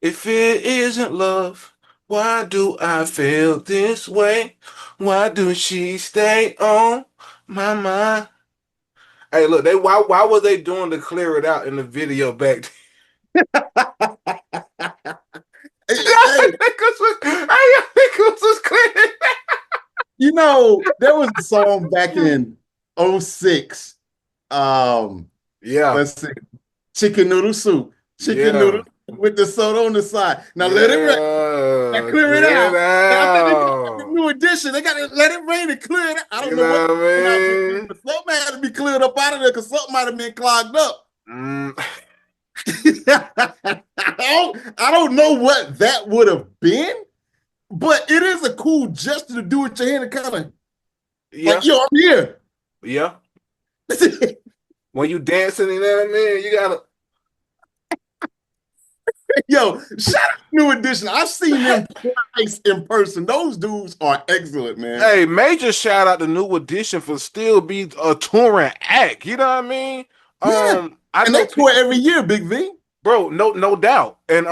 If it isn't love, why do I feel this way? Why do she stay on my mind? Hey, look, they why were they doing to clear it out in the video back Hey, then? I hey, think it was clear. there was a song back in '06. Um, Yeah, let's see, chicken noodle soup, chicken noodle yeah, with the soda on the side. Now let it rain. Now yeah. clear it Clear it out. Now, I think they did a out. new edition. They got to let it rain and clear it out. I don't You know what know what came out with I this, mean? but something had to be cleared up out of there because something might have been clogged up. Mm, I don't know what that would have been, but it is a cool gesture to do with your hand and kind of like, yeah, yo, I'm here. yeah. When you dancing, you know what I mean? You gotta. Yo, shout out to New Edition. I've seen them twice in person. Those dudes are excellent, man. Hey, major shout out to New Edition for still be a touring act. You know what I mean? Yeah. I And they know tour people, every year, Big V. bro. No doubt. And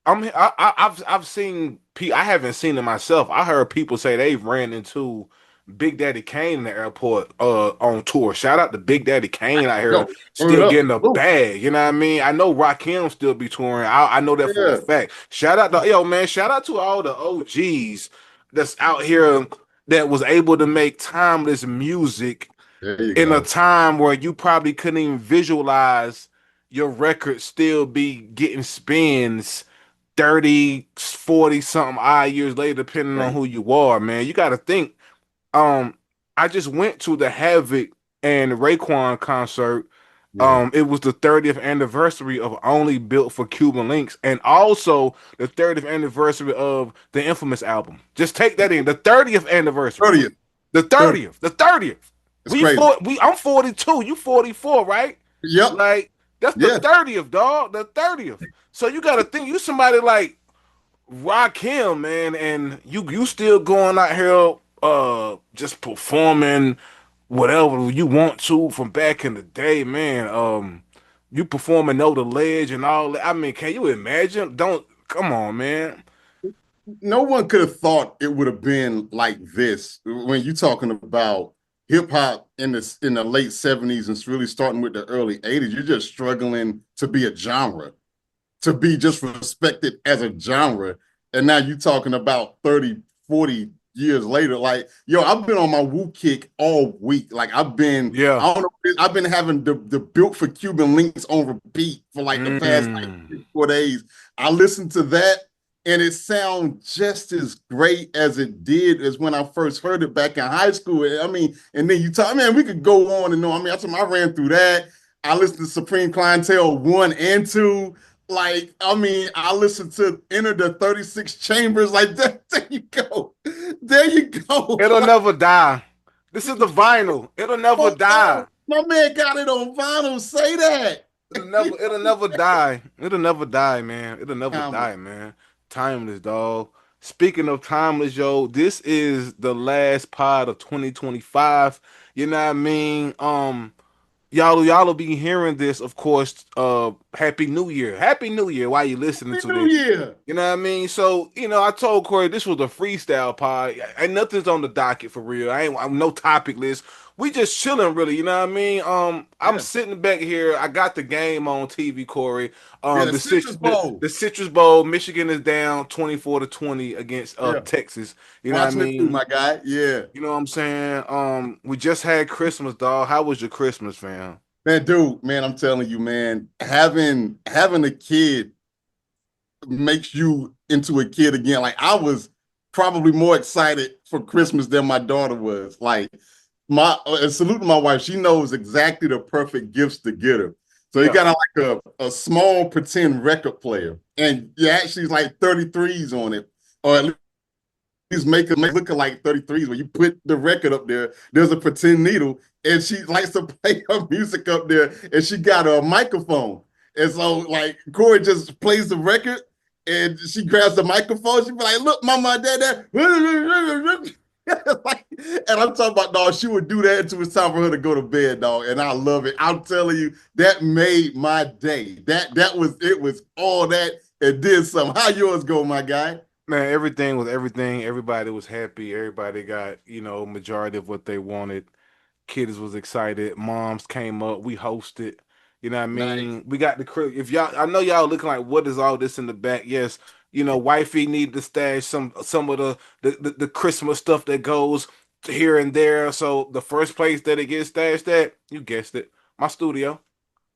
I've seen. I haven't seen it myself. I heard people say they've ran into Big Daddy Kane in the airport on tour. Shout out to Big Daddy Kane out here Yo, word still up. getting a Oh, bag. You know what I mean? I know Rakim still be touring. I know that for a yeah. fact. Shout out to yo man. Shout out to all the OGs that's out here that was able to make timeless music There you in a go. time where you probably couldn't even visualize your record still be getting spins 30, 40 something odd years later, depending on Right. who you are, man. You got to think. Um, I just went to the Havoc and Raekwon concert. Yeah. It was the 30th anniversary of Only Built for Cuban Links, and also the 30th anniversary of the Infamous album. Just take that in. The 30th anniversary. 30th. The 30th. 30th. The 30th. It's crazy. I'm 42, you 44, right? Yep. Like that's the Yeah. 30th, dog. The 30th. So you gotta think you somebody like Rakim, man, and you still going out here just performing whatever you want to from back in the day, man. You performing Know the Ledge and all that. I mean, can you imagine? Don't come on, man. No one could have thought it would have been like this when you're talking about hip hop in the late '70s and it's really starting with the early '80s. You're just struggling to be a genre, to be just respected as a genre. And now you're talking about 30, 40 years later. Like, yo, I've been on my woo kick all week. Like Yeah. I don't know, I've been having the Built for Cuban Links on repeat for like the past like Mm. 3, 4 days. I listened to that and it sounds just as great as it did as when I first heard it back in high school. I mean, and then you talk, man, we could go on and on. I mean, I ran through that. I listened to Supreme Clientele 1 and 2. Like, I mean, I listened to Enter the 36 Chambers. Like, that, there you go. There you go. It'll Like, never die. This is the vinyl. It'll never oh, die. no, my man got it on vinyl. Say that. It'll never die. It'll never die, man. It'll never Timeless. die, man. Timeless, dog. Speaking of timeless, yo, this is the last pod of 2025. You know what I mean? Y'all will be hearing this, of course. Happy New Year. Happy New Year while you listening Happy to New this. Year. You know what I mean? So, I told Corey this was a freestyle pod. Ain't nothing's on the docket for real. I'm no topic list. We just chilling really, you know what I mean? I'm Yeah. sitting back here. I got the game on TV, Corey. Yeah, the The Citrus six the, Bowl. the Citrus Bowl, Michigan is down 24-20 against Yeah. Texas. You know what I Watching it through, mean? my guy. Yeah. You know what I'm saying? We just had Christmas, dog. How was your Christmas, fam? Man, dude, man, I'm telling you, man, having a kid makes you into a kid again. Like I was probably more excited for Christmas than my daughter was. Like my salute to my wife, she knows exactly the perfect gifts to get her. So you Yeah. got like a small pretend record player, and you actually like 33s on it, or at least make it look like 33s. When you put the record up there, there's a pretend needle, and she likes to play her music up there, and she got a microphone. And so, like, Corey just plays the record, and she grabs the microphone. She be like, "Look, mama, dad, dad." Like, and I'm talking about, dog, she would do that until it's time for her to go to bed, dog. And I love it. I'm telling you, that made my day. That was it was all that and did something. How yours go, my guy? Man, everything was everything. Everybody was happy. Everybody got, majority of what they wanted. Kids was excited. Moms came up. We hosted. You know what I Nice. mean? We got the crib. If y'all, I know y'all looking like, what is all this in the back? Yes, wifey need to stash some of the Christmas stuff that goes here and there. So the first place that it gets stashed at, you guessed it, my studio.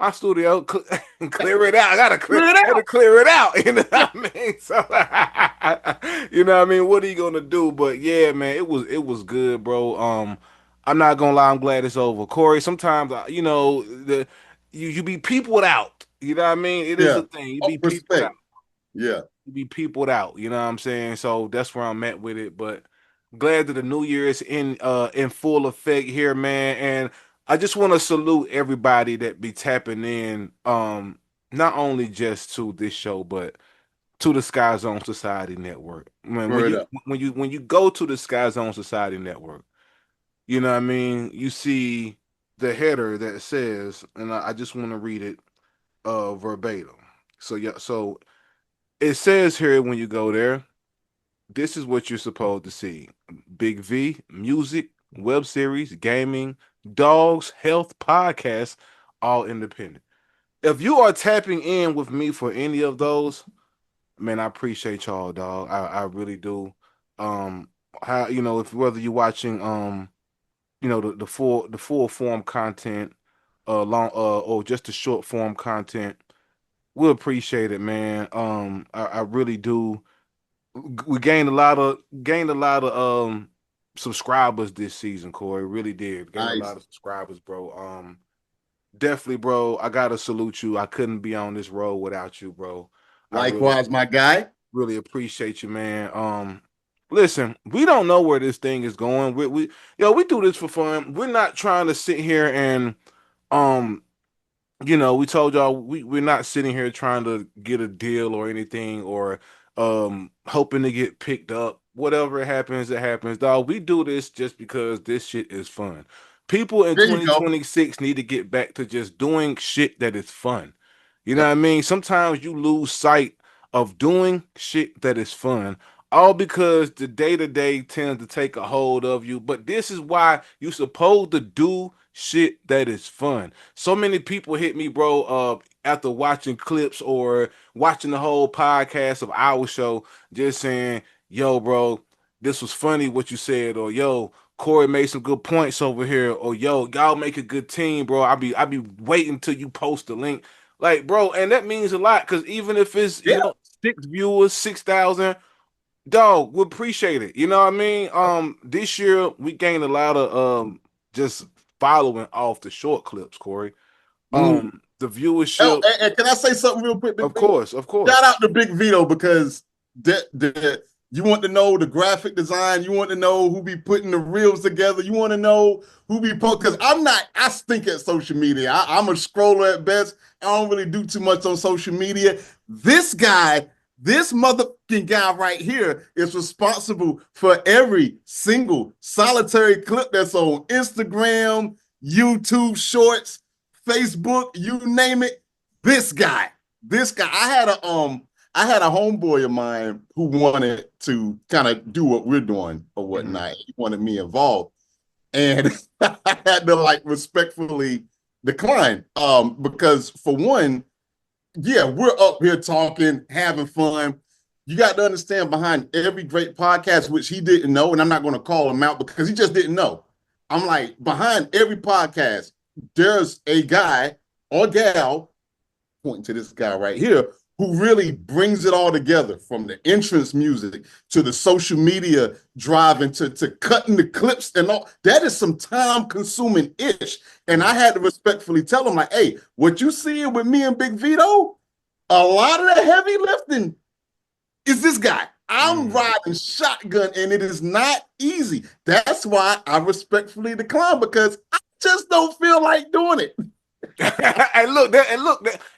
My studio, clear it out. Clear it I had to out. clear it out. You know what I mean? So, you know what I mean? What are you gonna do? But yeah, man, it was good, bro. I'm not gonna lie. I'm glad it's over, Corey. Sometimes, you be peopled out. You know what I mean? It is Yeah. a thing. You Oh, be peopled out. respect. Yeah. Be peopled out. You know what I'm saying? So that's where I'm at with it. But glad that the new year is in full effect here, man. And I just want to salute everybody that be tapping in, not only just to this show, but to the Skyzone.Society network. Man, when Word you up. when you when you go to the Skyzone.Society network, you know what I mean, you see the header that says, and I just want to read it verbatim. So yeah, so it says here when you go there, this is what you're supposed to see. Big V, music, web series, gaming, dogs, health, podcasts, all independent. If you are tapping in with me for any of those, man, I appreciate y'all, dog. I really do. Um, how if whether you're watching the full form content, long or just the short form content, we appreciate it, man. I really do. We gained a lot of subscribers this season, Corey. Really did. Gained a lot Nice. of subscribers, bro. Definitely, bro. I gotta salute you. I couldn't be on this road without you, bro. I really, Likewise, my guy. really appreciate you, man. Listen, we don't know where this thing is going. We do this for fun. We're not trying to sit here and um we told y'all we're not sitting here trying to get a deal or anything or hoping to get picked up. Whatever happens, it happens. Dog, we do this just because this shit is fun. People in There you go. 2026 need to get back to just doing shit that is fun. You know what Yep. I mean? Sometimes you lose sight of doing shit that is fun, all because the day to day tends to take a hold of you. But this is why you're supposed to do shit that is fun. So many people hit me, bro, after watching clips or watching the whole podcast of our show, just saying, yo, bro, this was funny what you said, or yo, Corey made some good points over here, or yo, y'all make a good team, bro. I be waiting till you post the link. Like, bro, and that means a lot because even if it's, Yeah. 6 viewers, 6,000, dog, we appreciate it. You know what I mean? This year we gained a lot of just following off the short clips, Corey. Mm. The Oh, viewership, and can I say something real quick, Big of V? course, of Shout course. out to Big Vito because you want to know the graphic design, you want to know who be putting the reels together, you want to know who be post because I stink at social media. I'm a scroller at best. I don't really do too much on social media. This guy, this motherfucking guy right here is responsible for every single solitary clip that's on Instagram, YouTube Shorts, Facebook, you name it. This guy, this guy. I had a homeboy of mine who wanted to kind of do what we're doing or Mhm. whatnot. He wanted me involved, and I had to like respectfully decline. Because for one, yeah, we're up here talking, having fun. You got to understand behind every great podcast, which he didn't know, and I'm not going to call him out because he just didn't know. I'm like, behind every podcast, there's a guy or gal, pointing to this guy right here, who really brings it all together from the entrance music to the social media driving to cutting the clips and all. That is some time consuming ish. And I Mhm. had to respectfully tell him, like, hey, what you seeing with me and Big Vito, a lot of the heavy lifting is this guy. I'm Mhm. riding shotgun and it is not easy. That's why I respectfully decline because I just don't feel like doing it.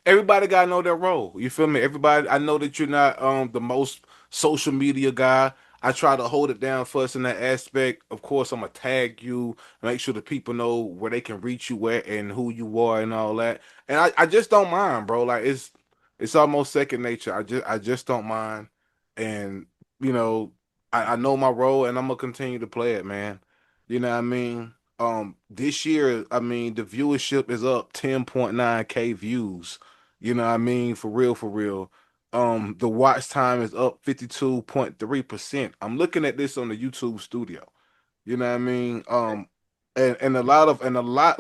Everybody gotta know their role. You feel me? Everybody, I know that you're not the most social media guy. I try to hold it down for us in that aspect. Of course, I'm gonna tag you, make sure the people know where they can reach you at and who you are and all that. And I just don't mind, bro. Like it's almost second nature. I just don't mind. And you know, I know my role and I'm gonna continue to play it, man. You know what I mean? This year, I mean, the viewership is up 10.9K views. You know what I mean? For real, for real. The watch time is up 52.3%. I'm looking at this on the YouTube studio. You know what I mean? And a lot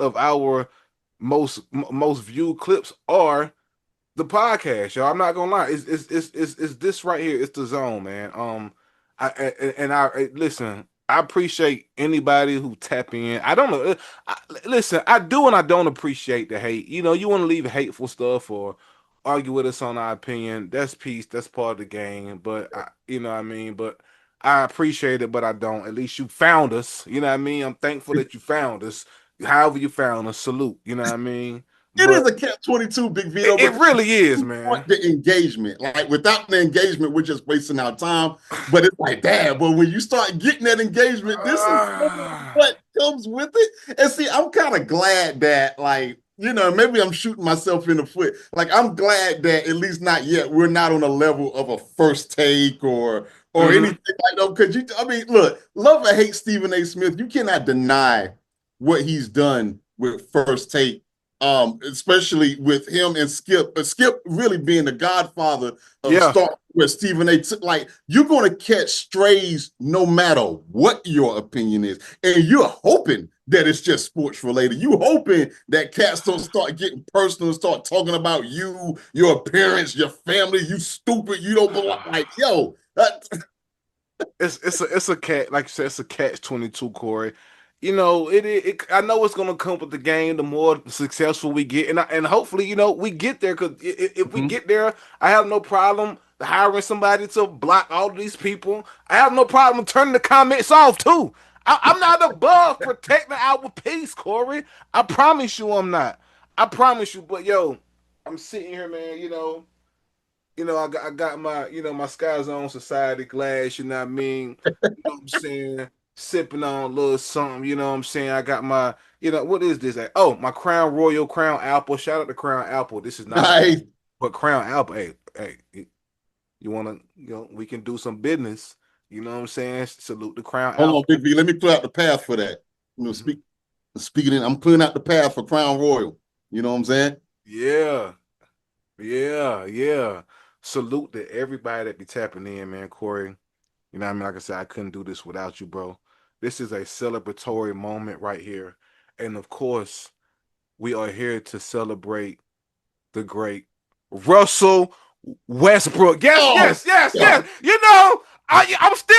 of our most viewed clips are the podcast, y'all. I'm not gonna lie. It's this right here. It's the zone, man. Listen. I appreciate anybody who tap in. I don't know. Listen, I do and I don't appreciate the hate. You know, you want to leave hateful stuff or argue with us on our opinion. That's peace. That's part of the game. But you know what I mean. But I appreciate it, but I don't. At least you found us. You know what I mean. I'm thankful that you found us. However you found us, salute. You know what I mean. It But is a catch 22, Big it, Vito, it because really is, we want man. the engagement. Like without the engagement, we're just wasting our time. But it's like, damn, but when you start getting that engagement, this is Ah. what comes with it. And see, I'm kind of glad that, like, maybe I'm shooting myself in the foot. Like, I'm glad that at least not yet, we're not on a level of a first take or anything Mhm. like that. Because I mean, look, love or hate Stephen A. Smith, you cannot deny what he's done with first take, especially with him and Skip. Skip really being the godfather of Yeah. Star where Stephen A. took. Like, you're going to catch strays no matter what your opinion is. And you're hoping that it's just sports related. You hoping that cats don't start getting personal, start talking about you, your appearance, your family. You stupid. You don't belong. Like, yo, It's a cat, like you said, it's a catch 22, Corey. You know, it I know it's gonna come with the game. The more successful we get, and hopefully, we get there. Because if we Mhm. get there, I have no problem hiring somebody to block all of these people. I have no problem turning the comments off too. I'm not above protecting our peace, Corey. I promise you, I'm not. I promise you. But yo, I'm sitting here, man. I got my, my Skyzone.Society glass, you know what I mean? You know what I'm saying? Sipping on a little something, you know what I'm saying? I got my, what is this? Oh, my Crown Royal Crown Apple. Shout out to Crown Apple. This is not a, Nice. but Crown Apple, hey, you want to, we can do some business. You know what I'm saying? Salute the Crown Hold on, Apple. Big V. Let me clear out the path for that. Mhm. Speaking in, I'm clearing out the path for Crown Royal. You know what I'm saying? Yeah, yeah, yeah. Salute to everybody that be tapping in, man, Corey. You know what I mean? Like I said, I couldn't do this without you, bro. This is a celebratory moment right here. And of course, we are here to celebrate the great Russell Westbrook. Yes, Oh, yes, yes, God. yes. I'm still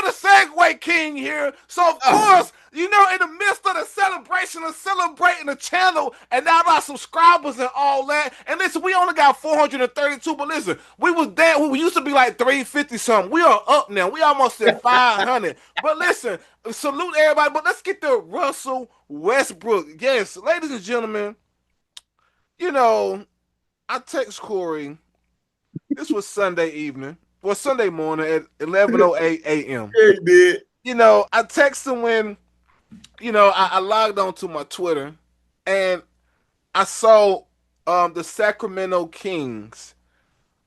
the Segway King here. So of Oh, course, in the midst of the celebration of celebrating the channel and now our subscribers and all that. And listen, we only got 432, but listen, we was there. We used to be like 350 something. We are up now. We almost at 500. But listen, salute everybody. But let's get to Russell Westbrook. Yes, ladies and gentlemen, you know, I text Corey. This was Sunday evening. Well, Sunday morning at 11:08 a.m. yeah, he did. I text him when, I logged on to my Twitter and I saw the Sacramento Kings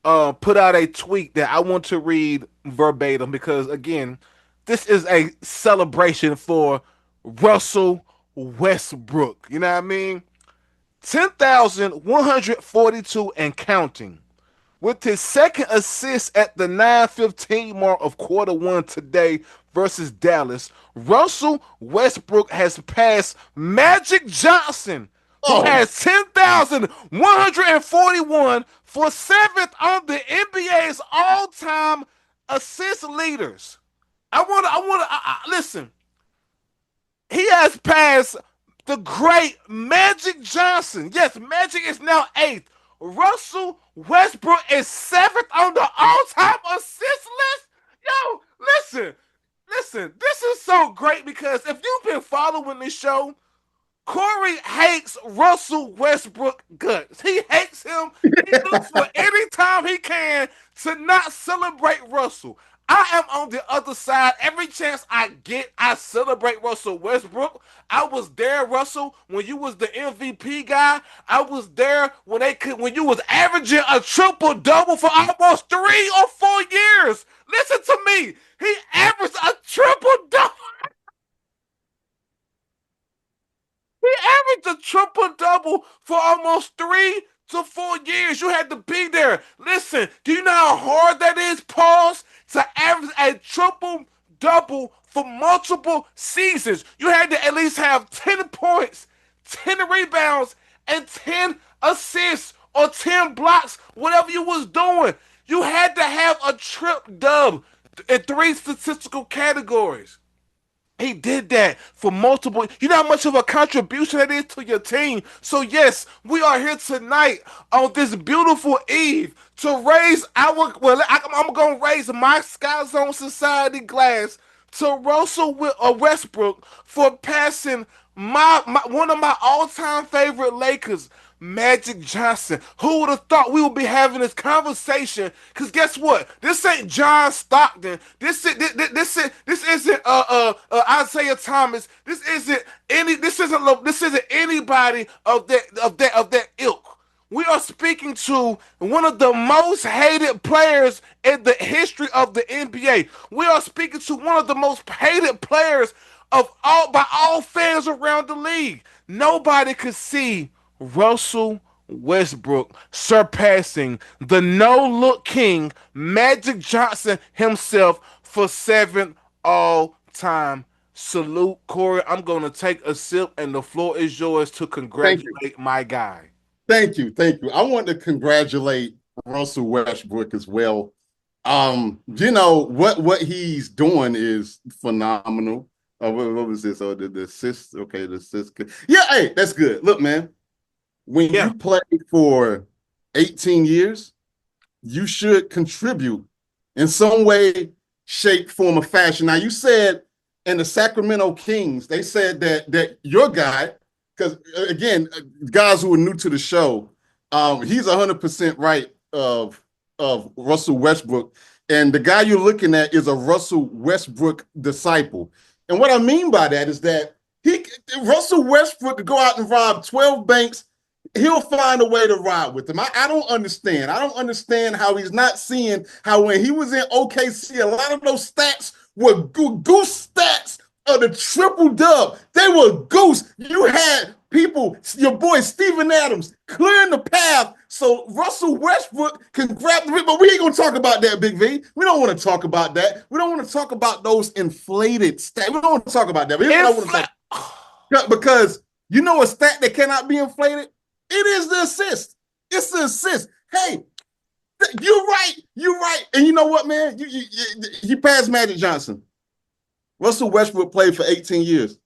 put out a tweet that I want to read verbatim because, again, this is a celebration for Russell Westbrook. You know what I mean? 10,142 and counting. With his second assist at the 9:15 mark of quarter one today versus Dallas, Russell Westbrook has passed Magic Johnson, who Oh, has 10,141 for seventh on the NBA's all-time assist leaders. Listen. He has passed the great Magic Johnson. Yes, Magic is now eighth. Russell Westbrook is seventh on the all-time assist list. Yo, listen. This is so great because if you've been following this show, Corey hates Russell Westbrook guts. He hates him. He looks for any time he can to not celebrate Russell. I am on the other side. Every chance I get, I celebrate Russell Westbrook. I was there, Russell, when you was the MVP guy. I was there when you was averaging a triple double for almost 3 or 4 years. Listen to me. He averaged a triple double. He averaged a triple double for almost 3 to 4 years. You had to be there. Listen, do you know how hard that is, pause, to average a triple double for multiple seasons? You had to at least have 10 points, 10 rebounds, and 10 assists or 10 blocks, whatever you was doing. You had to have a trip dub in 3 statistical categories. He did that for multiple. You know how much of a contribution that is to your team. So yes, we are here tonight on this beautiful eve to raise our. Well, I'm gonna raise my Skyzone.Society glass to Russell Westbrook for passing my one of my all-time favorite Lakers, Magic Johnson. Who would have thought we would be having this conversation? Because guess what? This ain't John Stockton. This isn't Isaiah Thomas. This isn't anybody of that ilk. We are speaking to one of the most hated players in the history of the NBA. We are speaking to one of the most hated players of all by all fans around the league. Nobody could see Russell Westbrook surpassing the no-look king Magic Johnson himself for seventh all-time. Salute, Corey. I'm going to take a sip, and the floor is yours to Thank you. congratulate my guy. Thank you. Thank you. I want to congratulate Russell Westbrook as well. What he's doing is phenomenal. What was this? Oh, the assist. Okay, the assist. Yeah, hey, that's good. Look, man, when Yeah. you play for 18 years, you should contribute in some way, shape, form, or fashion. Now, you said in the Sacramento Kings, they said that your guy, because again, guys who are new to the show, he's 100% right of Russell Westbrook, and the guy you're looking at is a Russell Westbrook disciple. And what I mean by that is that Russell Westbrook could go out and rob 12 banks. He'll find a way to ride with him. I don't understand. I don't understand how he's not seeing how when he was in OKC, a lot of those stats were goose stats of the triple dub. They were goose. You had people, your boy Steven Adams, clearing the path so Russell Westbrook can grab the ring. But we ain't going to talk about that, Big V. We don't want to talk about that. We don't want to talk about those inflated stats. We don't want to talk about that. Because you know a stat that cannot be inflated? It is the assist. It's the assist. Hey, you're right. You're right. And you know what, man? You passed Magic Johnson. Russell Westbrook played for 18 years.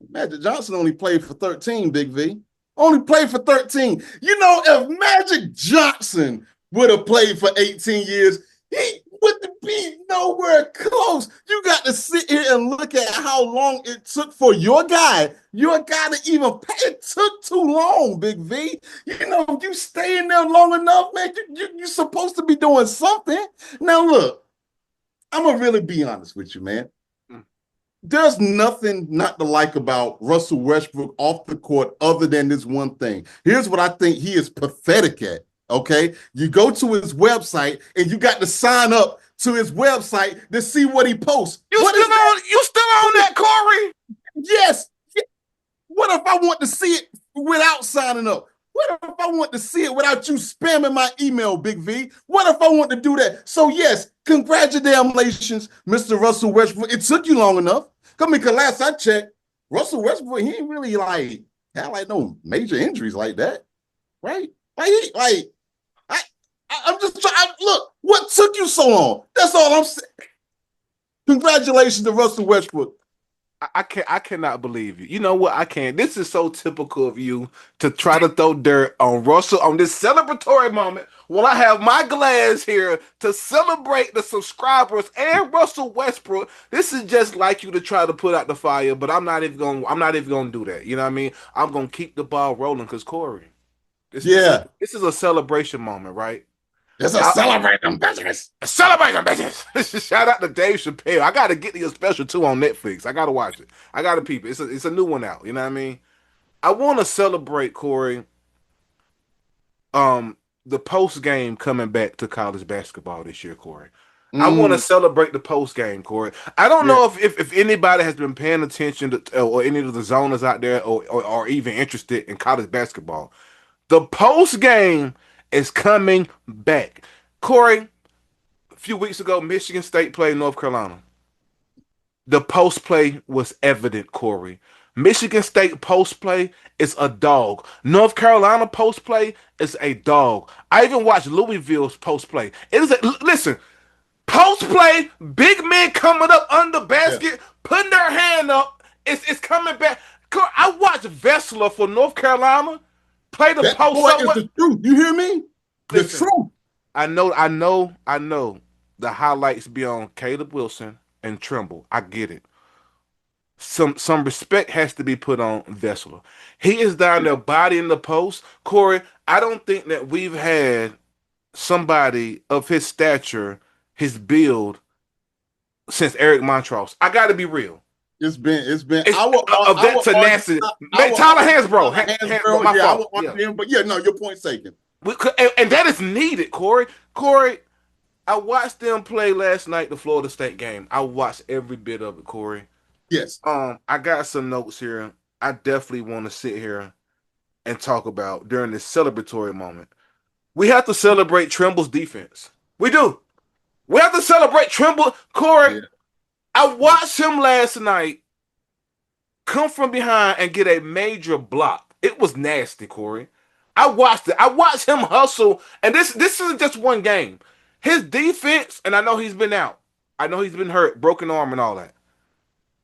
Magic Johnson only played for 13, Big V. Only played for 13. You know, if Magic Johnson would have played for 18 years, he wouldn't be nowhere close. You got to sit here and look at how long it took for your guy to even pay. It took too long, Big V. You know, if you stay in there long enough, man, you're supposed to be doing something. Now, look, I'm going to really be honest with you, man. There's nothing not to like about Russell Westbrook off the court other than this one thing. Here's what I think he is pathetic at. Okay, you go to his website and you got to sign up to his website to see what he posts. You still on that, Corey? Yes. What if I want to see it without signing up? What if I want to see it without you spamming my email, Big V? What if I want to do that? So yes, congratulations, Mr. Russell Westbrook. It took you long enough. Because last I checked, Russell Westbrook, he ain't really had no major injuries like that, right? I'm just trying. Look, what took you so long? That's all I'm saying. Congratulations to Russell Westbrook. I cannot believe you. You know what? I can't. This is so typical of you to try to throw dirt on Russell on this celebratory moment. Well, I have my glass here to celebrate the subscribers and Russell Westbrook. This is just like you to try to put out the fire, but I'm not even gonna do that. You know what I mean? I'm gonna keep the ball rolling because Corey, this Yeah, this is a celebration moment, right? It's a celebrate them bitches. Celebrate them bitches. Shout out to Dave Chappelle. I gotta get your special too on Netflix. I gotta watch it. I gotta peep it. It's a new one out. You know what I mean? I want to celebrate Corey. Um, the post game coming back to college basketball this year, Corey. I want to Mm, celebrate the post game, Corey. I don't yeah, know if anybody has been paying attention to or any of the zoners out there or even interested in college basketball. The post game is coming back. Corey, a few weeks ago, Michigan State played North Carolina. The post play was evident, Corey. Michigan State post play is a dog. North Carolina post play is a dog. I even watched Louisville's post play. It is listen, post play, big men coming up under yeah. basket, putting their hand up. It's coming back. I watched Vessler for North Carolina play the That post boy so is well. the truth. You hear me? The Listen, truth. I know. The highlights be on Caleb Wilson and Trimble. I get it. Some respect has to be put on Vessler. He is down there bodying the post. Corey, I don't think that we've had somebody of his stature, his build, since Eric Montross. I got to be real. It's been. It's of I that would argue. tenacity. I would Tyler argue Hansbrough, Tyler Hansbrough, Hansbrough. my Yeah, I fault. would Yeah, argue him. But yeah, no, your point's taken. and that is needed, Corey. Corey, I watched them play last night, the Florida State game. I watched every bit of it, Corey. Yes. I got some notes here. I definitely want to sit here and talk about during this celebratory moment. We have to celebrate Trimble's defense. We do. We have to celebrate Trimble. Corey, Yeah. I watched him last night come from behind and get a major block. It was nasty, Corey. I watched it. I watched him hustle, and this isn't just one game. His defense, and I know he's been out. I know he's been hurt, broken arm, and all that.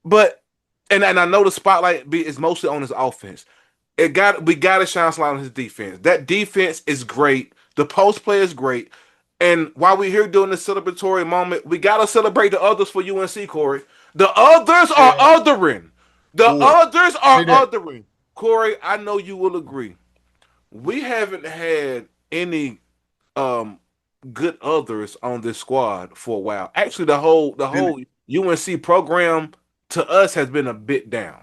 But and I know the spotlight is mostly on his offense. We got to shine a light on his defense. That defense is great. The post play is great. And while we're here doing this celebratory moment, we got to celebrate the others for UNC, Corey. The others are Yeah. othering. The Boy, others are say that. othering. Corey, I know you will agree. We haven't had any um good others on this squad for a while. Actually, the whole UNC program to us has been a bit down.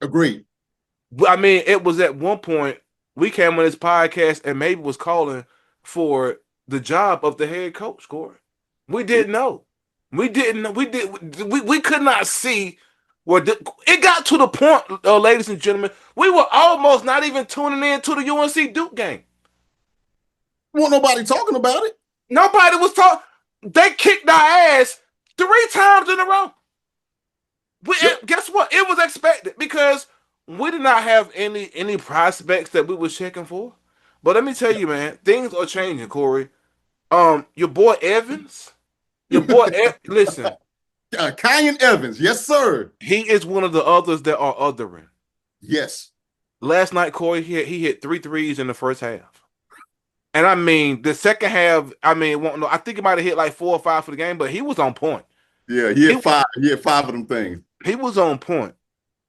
Agreed. I mean, it was at one point we came on this podcast and maybe was calling for the job of the head coach, Corey. We didn't know. We didn't know. We could not see it got to the point, ladies and gentlemen, we were almost not even tuning in to the UNC Duke game. Won't nobody talking about it. Nobody was talking. They kicked our ass 3 times in a row. Yep. Guess what? It was expected because we did not have any prospects that we were checking for. But let me tell you, man, things are changing, Corey. Your boy Evans, listen, Kyan Evans. Yes, sir. he is one of the others that are othering. Yes. Last night, Corey, he hit 3 threes in the first half. And I mean, the second half, I mean, I think he might have hit like 4 or 5 for the game, but he was on point. Yeah, he had five. He had 5 of them things. He was on point.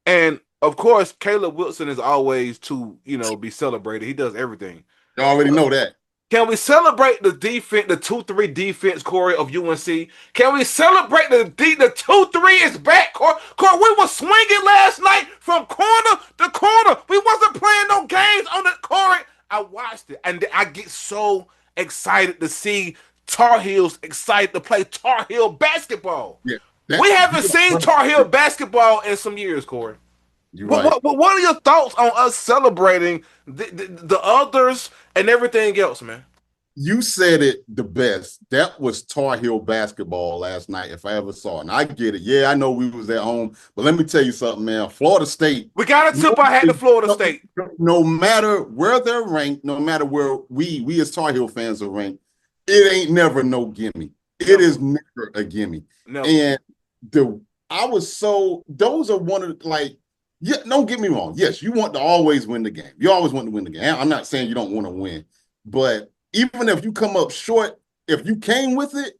And of course, Caleb Wilson is always to, be celebrated. He does everything. You already know that. Can we celebrate the defense, the 2-3 defense, Corey, of UNC? Can we celebrate the 2-3 is back, Corey? Corey, we were swinging last night from corner to corner. We wasn't playing no games on the Corey. I watched it, and I get so excited to see Tar Heels excited to play Tar Heel basketball. Yeah. We haven't seen Tar Heel basketball in some years, Corey. You're right. What are your thoughts on us celebrating the others and everything else, man? You said it the best. That was Tar Heel basketball last night, if I ever saw it. And I get it. Yeah, I know we was at home, but let me tell you something, man. Florida State. We got to tip our hat to Florida State. No matter where they're ranked, no matter where we as Tar Heel fans are ranked, it ain't never no gimme. It is never a gimme. No. And those are one of yeah, don't get me wrong. Yes, you want to always win the game. You always want to win the game. I'm not saying you don't want to win, but even if you come up short, if you came with it,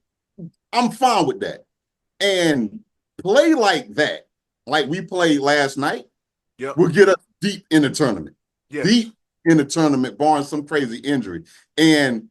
I'm fine with that. And play like that, like we played last night, will get us deep in the tournament. Yes. Deep in the tournament, barring some crazy injury. And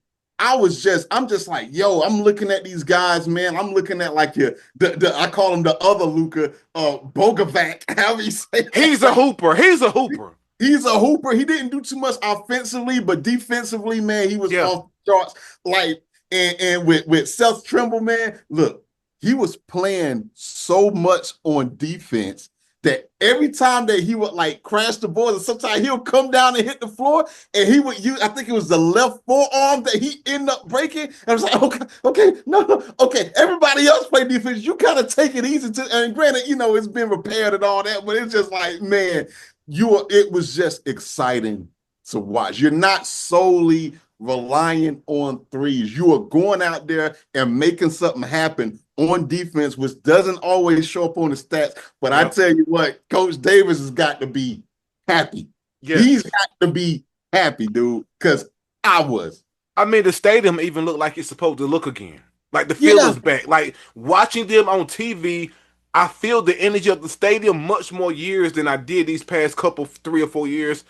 I'm just like, yo, I'm looking at these guys, man. I'm looking at like I call him the other Luca, Bogovac, however you say He's a that. hooper. He's a hooper. He's a hooper. He didn't do too much offensively, but defensively, man, he was Yeah. off the charts. Like, and with Seth Trimble, man, look, he was playing so much on defense that every time that he would like crash the boards, and sometimes he'll come down and hit the floor, and he would use, I think it was the left forearm that he ended up breaking. And I was like, okay, no, okay. Everybody else play defense. You kind of take it easy to, and granted, it's been repaired and all that, but it's just like, man, it was just exciting to watch. You're not solely relying on threes. You are going out there and making something happen on defense, which doesn't always show up on the stats. But I Yep. tell you what, Coach Davis has got to be happy. He's Yes. got to be happy, dude, because I was. I mean, the stadium even looked like it's supposed to look again. Like the feel Yeah, is back. Like watching them on TV, I feel the energy of the stadium much more years than I did these past couple 3 or 4 years.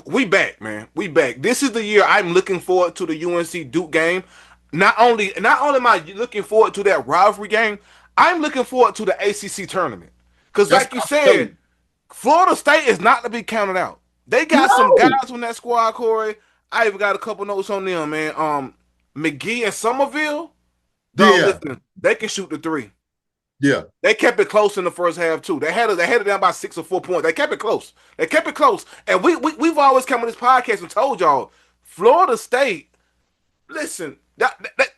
We back, man. We back. This is the year I'm looking forward to the UNC Duke game. Not only am I looking forward to that rivalry game, I'm looking forward to the ACC tournament. Because, that's like what you I'm telling said, you. Florida State is not to be counted out. They got some guys No. from that squad, Corey. I even got a couple notes on them, man. McGee and Somerville, dog. Yeah, Listen, they can shoot the three. yeah. They kept it close in the first half too. They had it down by 6 or 4 points. They kept it close. They kept it close. And we've always come on this podcast and told y'all, Florida State. Listen,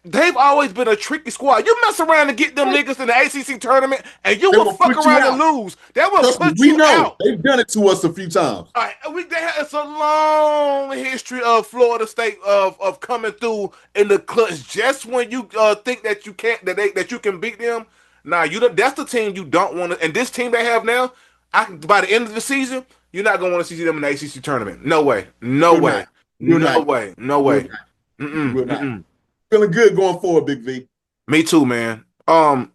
they've always been a tricky squad. You mess around and get them niggas in the ACC tournament, and you They will will fuck put you around and out. lose. They will Trust me, put we you know. out. They've done it to us a few times. All right, it's a long history of Florida State of coming through in the clutch just when you think that you can't that you can beat them. Nah, that's the team you don't want to. And this team they have now, by the end of the season, you're not gonna want to see them in the ACC tournament. No way, no You're not. way, You're no not. way, no You're way. not. Mm-mm, You're not. mm-mm. Feeling good going forward, Big V. Me too, man. I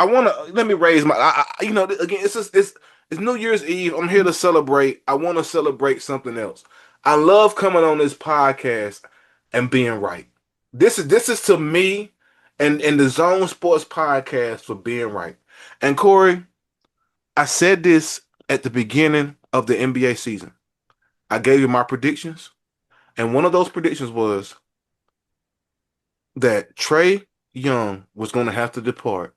want to let me raise my. Again, it's New Year's Eve. I'm here to celebrate. I want to celebrate something else. I love coming on this podcast and being right. This is to me and the Zone Sports podcast for being right. And Corey, I said this at the beginning of the NBA season. I gave you my predictions, and one of those predictions was that Trey Young was going to have to depart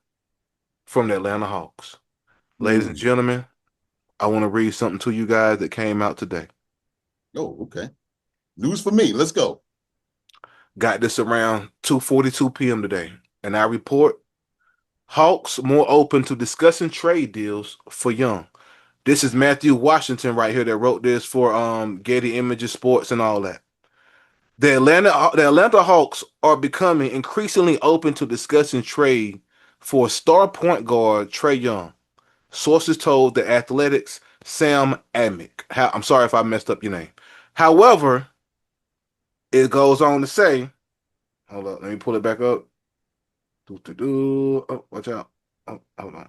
from the Atlanta Hawks. Ladies and Mm. gentlemen, I want to read something to you guys that came out today. Oh, okay. News for me. Let's go. Got this around 2:42 p.m. today. And I report Hawks more open to discussing trade deals for Young. This is Matthew Washington right here that wrote this for Getty Images Sports and all that. The Atlanta Hawks are becoming increasingly open to discussing trade for star point guard Trey Young. Sources told the Athletics Sam Amick. I'm sorry if I messed up your name. However, it goes on to say, hold up, let me pull it back up. Oh, watch out. Oh, hold on.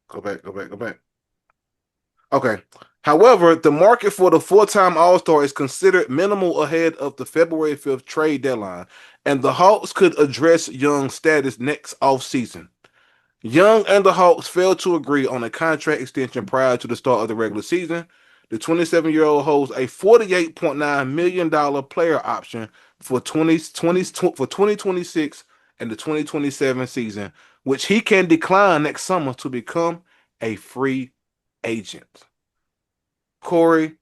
Go back, go back, go back. Okay. However, the market for the full-time All-Star is considered minimal ahead of the February 5th trade deadline, and the Hawks could address Young's status next offseason. Young and the Hawks failed to agree on a contract extension prior to the start of the regular season. The 27-year-old holds a $48.9 million player option for 2026 and the 2027 season, which he can decline next summer to become a free agent. Corey,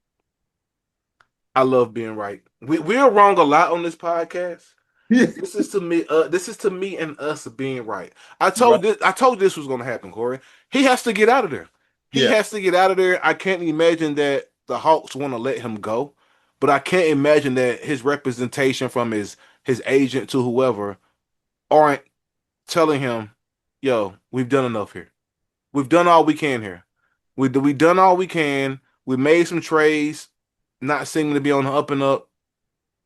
I love being right. We're wrong a lot on this podcast. Yeah. This is to me. This is to me and us being right. I Right. told this. I told this was going to happen, Corey. He has to get out of there. He Yeah. has to get out of there. I can't imagine that the Hawks want to let him go, but I can't imagine that his representation from his agent to whoever aren't telling him, "Yo, we've done enough here. We've done all we can here. We done all we can. We made some trades, not seeming to be on the up and up.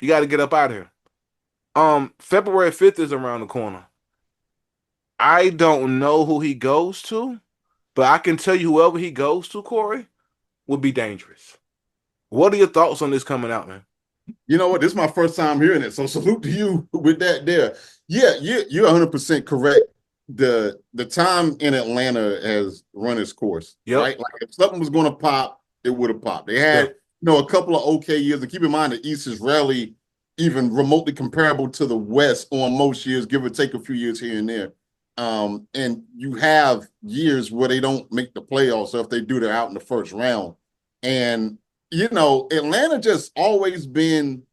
You got to get up out of here." February 5th is around the corner. I don't know who he goes to, but I can tell you whoever he goes to, Corey, would be dangerous. What are your thoughts on this coming out, man? You know what? This is my first time hearing it. So salute to you with that there. Yeah, you're 100% correct. The time in Atlanta has run its course, Yep. right? Like if something was going to pop, it would have popped. They Yeah. had, a couple of okay years. And keep in mind, the East is rarely even remotely comparable to the West on most years, give or take a few years here and there. And you have years where they don't make the playoffs. So if they do, they're out in the first round. And Atlanta just always been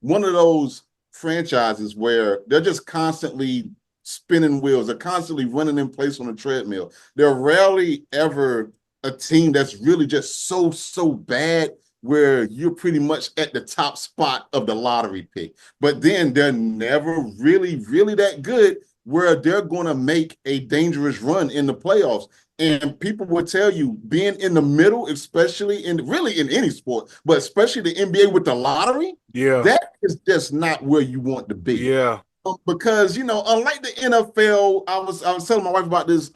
one of those franchises where they're just constantly spinning wheels. They're constantly running in place on a treadmill. They're rarely ever a team that's really just so bad where you're pretty much at the top spot of the lottery pick. But then they're never really that good where they're going to make a dangerous run in the playoffs. And people will tell you being in the middle, especially in really in any sport, but especially the NBA with the lottery, Yeah. that is just not where you want to be. Yeah. Because unlike the NFL, I was telling my wife about this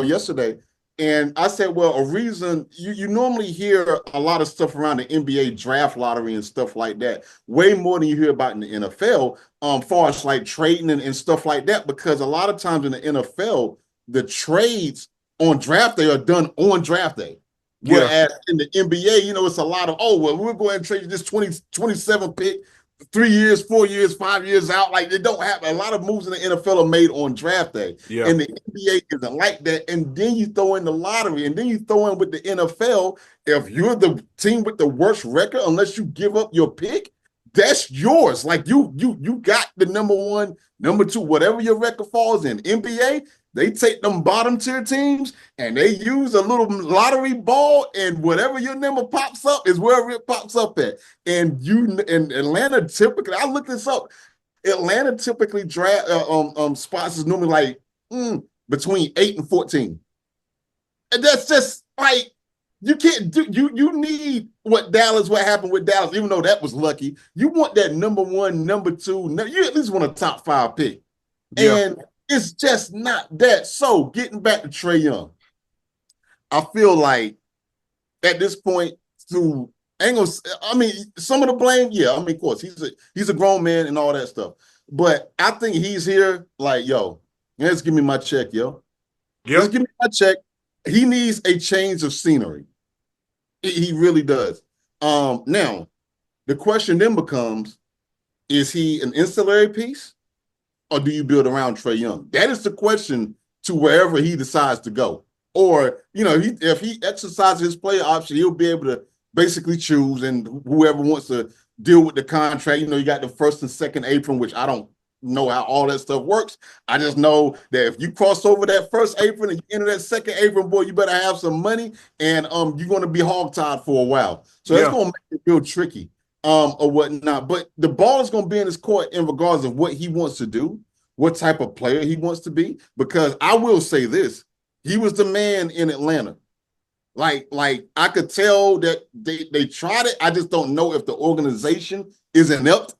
yesterday, and I said, well, a reason you normally hear a lot of stuff around the NBA draft lottery and stuff like that, way more than you hear about in the NFL, far as like trading and stuff like that, because a lot of times in the NFL, the trades on draft day are done on draft day. Yeah. Whereas in the NBA, it's a lot of, oh, well, we'll go ahead and trade you this 27 pick 3 years, 4 years, 5 years out. Like they don't have a lot of moves in the NFL are made on draft day. Yeah. And the NBA isn't like that. And then you throw in the lottery, and then you throw in with the NFL. If you're the team with the worst record, unless you give up your pick, that's yours. Like you got the number one, number two, whatever your record falls in. NBA, they take them bottom tier teams and they use a little lottery ball, and whatever your number pops up is wherever it pops up at. And Atlanta typically, I looked this up. Atlanta typically draft spots is normally like between 8 and 14, and that's just like you can't do. You need what happened with Dallas, even though that was lucky. You want that number one, number two. You at least want a top five pick, Yeah. and it's just not that. So getting back to Trae Young, I feel like at this point, through angles, I mean, some of the blame, yeah, I mean, of course, he's a grown man and all that stuff. But I think he's here, like, yo, let's give me my check, yo. Just Yep. give me my check. He needs a change of scenery. He really does. Now the question then becomes: is he an ancillary piece, or do you build around Trae Young? That is the question to wherever he decides to go. Or, if he exercises his player option, he'll be able to basically choose, and whoever wants to deal with the contract, you got the first and second apron, which I don't know how all that stuff works. I just know that if you cross over that first apron and you enter that second apron, boy, you better have some money, and you're going to be hogtied for a while. So it's Yeah. going to make it real tricky, or whatnot. But the ball is going to be in his court in regards of what he wants to do, what type of player he wants to be. Because I will say this, he was the man in Atlanta. Like I could tell that they tried it. I just don't know if the organization is inept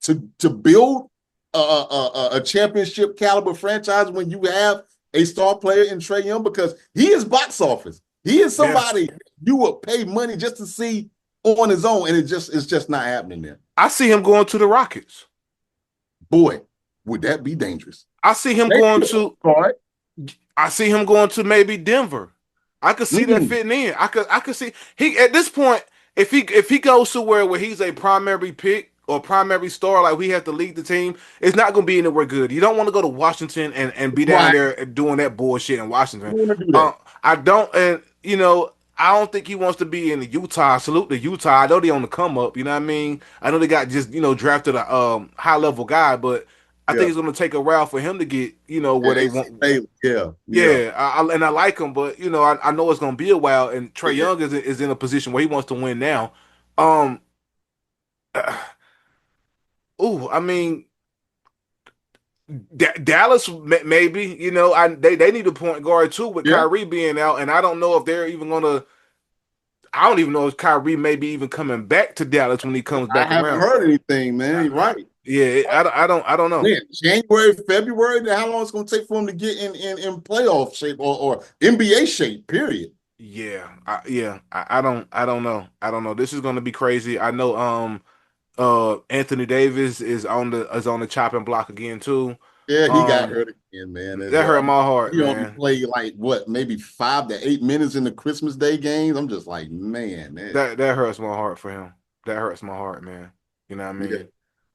to build a championship caliber franchise when you have a star player in Trae Young, because he is box office. He is Yeah. somebody you would pay money just to see on his own, and it's just not happening there. I see him going to the Rockets. Boy, would that be dangerous? I see him Maybe going the to part. I see him going to maybe Denver. I could see that Mm, fitting in. I could see he at this point, if he goes to where he's a primary pick or primary star, like we have to lead the team, it's not gonna be anywhere good. You don't want to go to Washington and be down right. there doing that bullshit in I Washington. don't want to do that. I don't, and I don't think he wants to be in the Utah. Salute to Utah. I know they on the come up. You know what I mean? I know they got just drafted a high level guy, but I think Yeah. it's gonna take a while for him to get where And they AC want. Bailey. Yeah. Yeah. Yeah, and I like him, but I know it's gonna be a while. And Trey Yeah. Young is in a position where he wants to win now. Um, I mean, Dallas maybe. They need a point guard too with Yeah. Kyrie being out, and I don't know if they're even gonna. I don't even know if Kyrie may be even coming back to Dallas when he comes I back haven't around. heard anything, man. I, You're right. yeah, I don't know. Man, January, February, how long it's going to take for him to get in playoff shape, or NBA shape, period. Yeah, I don't know. I don't know. This is gonna be crazy. I know. Anthony Davis is on the chopping block again too. Yeah, he got Um, hurt again, man. that hurt I mean, my heart, he only man. played like what, maybe 5 to 8 minutes in the Christmas Day games. I'm just like, man, That hurts my heart for him. That hurts my heart, man. You know what I yeah, mean?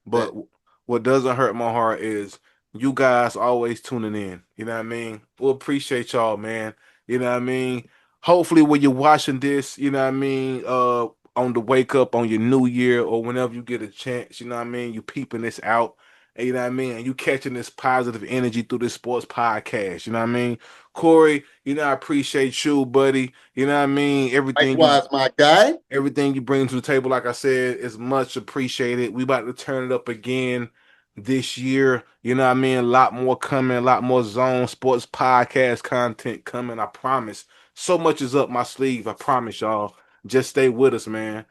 But that what doesn't hurt my heart is you guys always tuning in. You know what I mean? We appreciate y'all, man. You know what I mean? Hopefully when you're watching this, you know what I mean, on the wake up on your new year or whenever you get a chance, you know what I mean, you peeping this out. And you know what I mean? And you catching this positive energy through this sports podcast. You know what I mean? Corey, I appreciate you, buddy. You know what I mean? likewise, my guy. Everything you bring to the table, like I said, is much appreciated. We about to turn it up again this year. You know what I mean? A lot more coming, a lot more zone sports podcast content coming. I promise. So much is up my sleeve. I promise y'all. Just stay with us, man.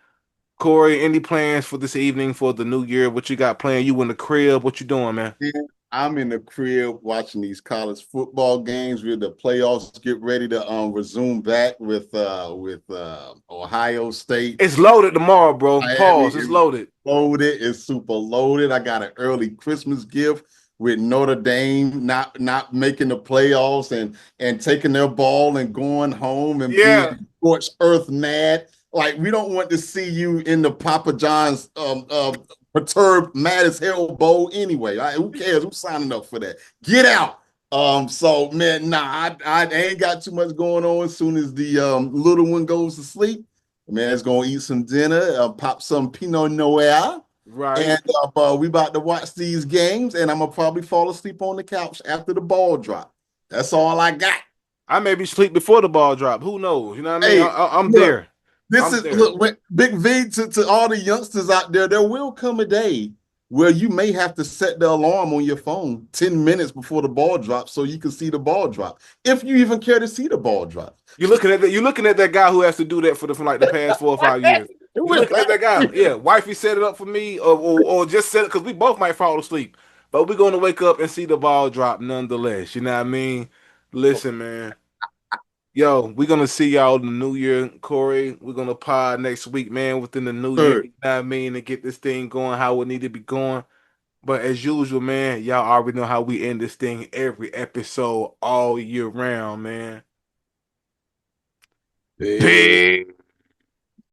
Corey, any plans for this evening for the new year? What you got planned? You in the crib? What you doing, man? Man, I'm in the crib watching these college football games with the playoffs get ready to resume back with Ohio State. It's loaded tomorrow, bro. Miami Pause. It's is loaded. loaded. It's super loaded. I got an early Christmas gift with Notre Dame not making the playoffs and taking their ball and going home and Yeah. being scorched earth mad. Like we don't want to see you in the Papa John's perturbed mad as hell bowl anyway. Who cares? Who's signing up for that? Get out. So man, nah, I ain't got too much going on. As soon as the little one goes to sleep, man, it's gonna eat some dinner, pop some Pinot Noir, Right. and we about to watch these games. And I'm gonna probably fall asleep on the couch after the ball drop. That's all I got. I maybe sleep before the ball drop. Who knows? You know what I mean? Hey, I'm look, there. this I'm is there. look Big V to all the youngsters out there. There will come a day where you may have to set the alarm on your phone 10 minutes before the ball drops so you can see the ball drop. If you even care to see the ball drop. You're looking at that guy who has to do that for like the past 4 or 5 years. You're With looking at last that guy. year. Yeah, wifey set it up for me, or just set it because we both might fall asleep, but we're gonna wake up and see the ball drop nonetheless. You know what I mean? Listen, man. Yo, we're gonna see y'all in the new year, Corey. We're gonna pod next week, man, within the new year. Third. You know what I mean? To get this thing going how it need to be going. But as usual, man, y'all already know how we end this thing every episode all year round, man. Peace. Peace.